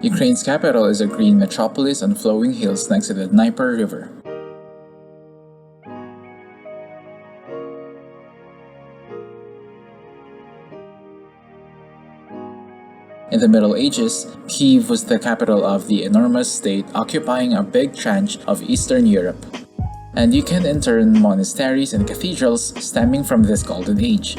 Ukraine's capital is a green metropolis on flowing hills next to the Dnieper River. In the Middle Ages, Kyiv was the capital of the enormous state occupying a big tranche of Eastern Europe. And you can enter monasteries and cathedrals stemming from this golden age.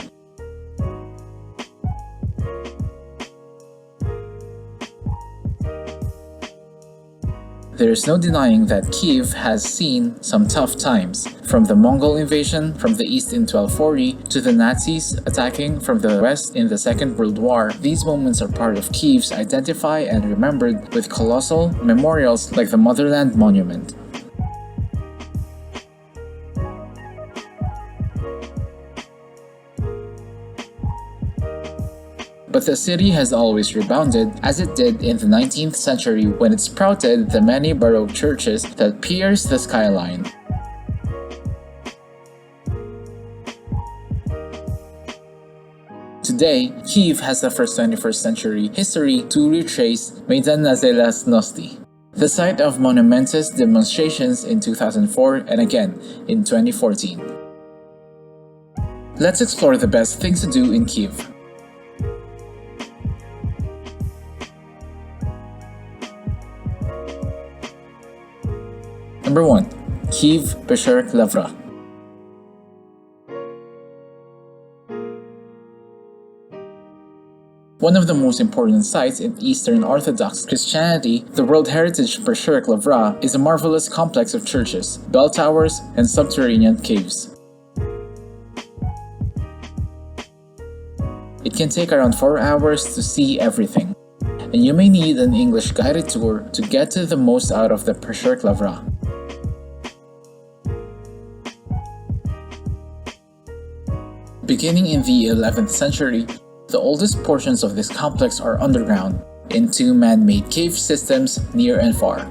There is no denying that Kyiv has seen some tough times, from the Mongol invasion from the east in 1240 to the Nazis attacking from the west in the Second World War. These moments are part of Kyiv's identified and remembered with colossal memorials like the Motherland Monument. But the city has always rebounded, as it did in the 19th century when it sprouted the many Baroque churches that pierce the skyline. Today, Kyiv has the first 21st century history to retrace Maidan Nosti, the site of monumentous demonstrations in 2004 and again in 2014. Let's explore the best things to do in Kyiv. Number 1. Kiev Basha Lavoro. One of the most important sites in Eastern Orthodox Christianity, the World Heritage Basha Lavoro is a marvelous complex of churches, bell towers, and subterranean caves. It can take around 4 hours to see everything, and you may need an English guided tour to get to the most out of the Basha Lavoro. Beginning in the 11th century, the oldest portions of this complex are underground, in 2 man-made cave systems near and far.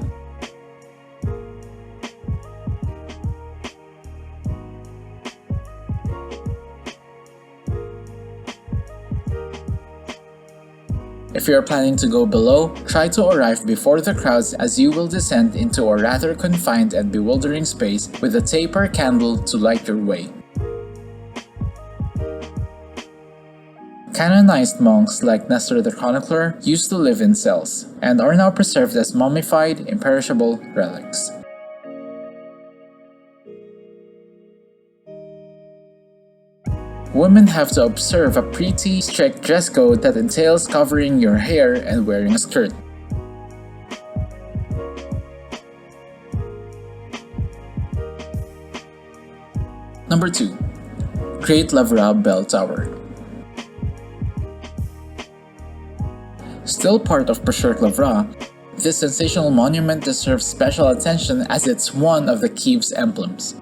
If you are planning to go below, try to arrive before the crowds as you will descend into a rather confined and bewildering space with a taper candle to light your way. Canonized monks like Nestor the Chronicler used to live in cells, and are now preserved as mummified, imperishable relics. Women have to observe a pretty strict dress code that entails covering your hair and wearing a skirt. Number 2. Great Lavoro Bell Tower. Still part of Basha Lavoro, this sensational monument deserves special attention as it's one of the Kyiv's emblems.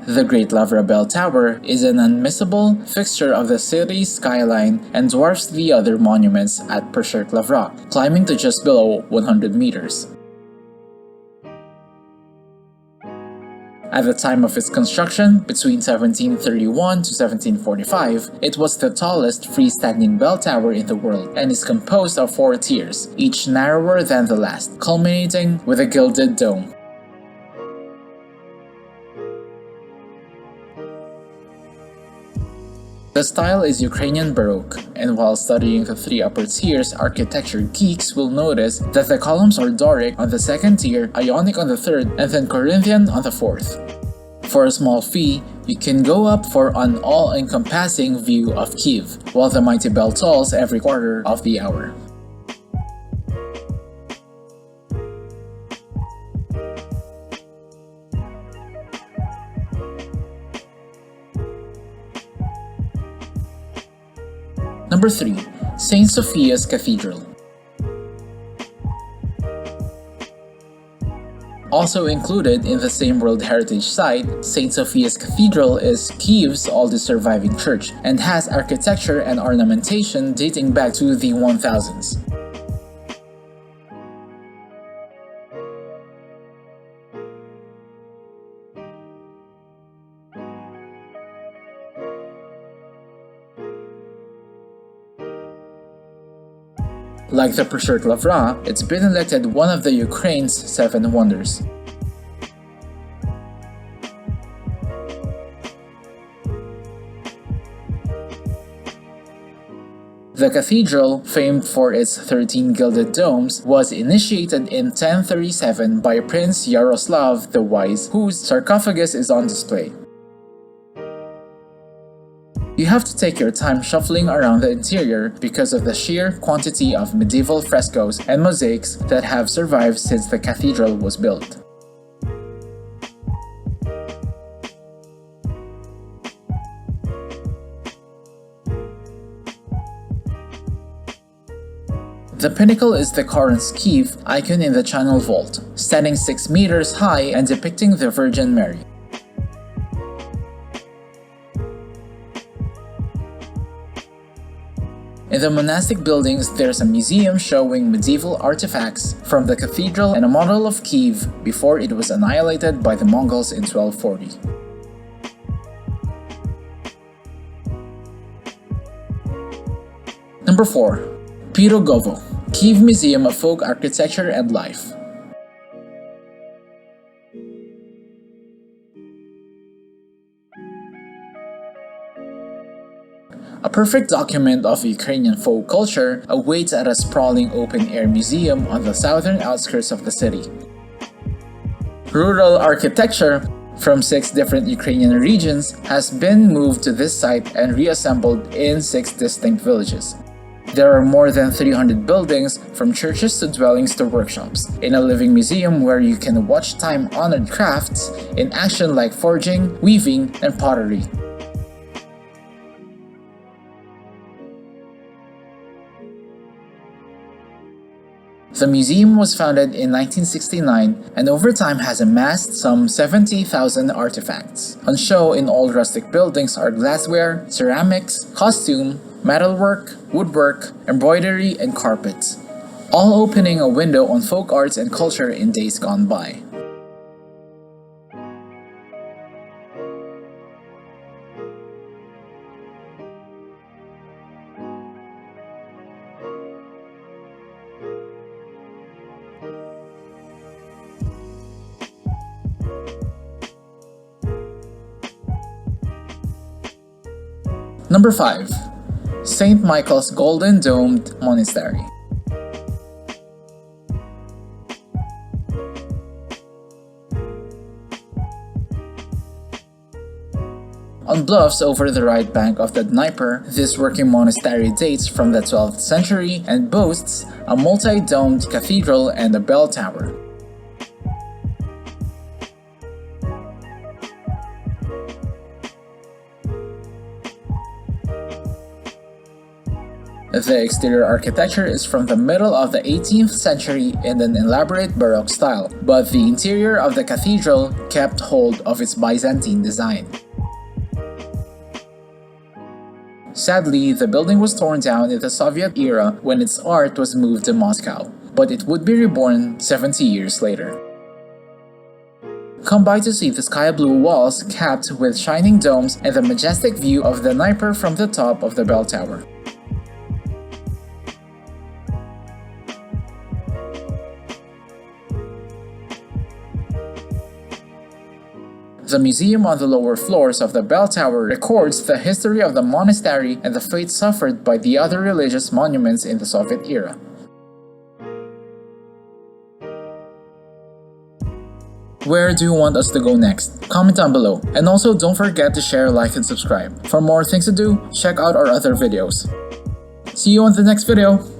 The Great Lavoro Bell Tower is an unmissable fixture of the city's skyline and dwarfs the other monuments at Basha Lavoro, climbing to just below 100 meters. At the time of its construction, between 1731 to 1745, it was the tallest freestanding bell tower in the world and is composed of 4 tiers, each narrower than the last, culminating with a gilded dome. The style is Ukrainian Baroque, and while studying the 3 upper tiers, architecture geeks will notice that the columns are Doric on the 2nd tier, Ionic on the 3rd, and then Corinthian on the 4th. For a small fee, you can go up for an all-encompassing view of Kyiv, while the mighty bell tolls every quarter of the hour. Number 3. St. Sophias Cathedral. Also included in the same World Heritage Site, St. Sophias Cathedral is Kyiv's oldest surviving church and has architecture and ornamentation dating back to the 1000s. Like the Preserved Lavra, it's been elected one of the Ukraine's 7 wonders. The cathedral, famed for its 13 gilded domes, was initiated in 1037 by Prince Yaroslav the Wise, whose sarcophagus is on display. You have to take your time shuffling around the interior because of the sheer quantity of medieval frescoes and mosaics that have survived since the cathedral was built. The pinnacle is the Corinth Kyiv icon in the channel vault, standing 6 meters high and depicting the Virgin Mary. In the monastic buildings, there's a museum showing medieval artifacts from the cathedral and a model of Kyiv before it was annihilated by the Mongols in 1240. Number 4. Pirogovo, Kyiv Museum of Folk Architecture and Life. A perfect document of Ukrainian folk culture awaits at a sprawling open-air museum on the southern outskirts of the city. Rural architecture from 6 different Ukrainian regions has been moved to this site and reassembled in 6 distinct villages. There are more than 300 buildings, from churches to dwellings to workshops, in a living museum where you can watch time-honored crafts in action like forging, weaving, and pottery. The museum was founded in 1969 and over time has amassed some 70,000 artifacts. On show in all rustic buildings are glassware, ceramics, costume, metalwork, woodwork, embroidery, and carpets, all opening a window on folk arts and culture in days gone by. Number 5. St. Michael's Golden Domed Monastery. On bluffs over the right bank of the Dnieper, this working monastery dates from the 12th century and boasts a multi-domed cathedral and a bell tower. The exterior architecture is from the middle of the 18th century in an elaborate Baroque style, but the interior of the cathedral kept hold of its Byzantine design. Sadly, the building was torn down in the Soviet era when its art was moved to Moscow, but it would be reborn 70 years later. Come by to see the sky blue walls capped with shining domes and the majestic view of the Dnieper from the top of the bell tower. The museum on the lower floors of the bell tower records the history of the monastery and the fate suffered by the other religious monuments in the Soviet era. Where do you want us to go next? Comment down below, and also don't forget to share, like, and subscribe. For more things to do, check out our other videos. See you on the next video!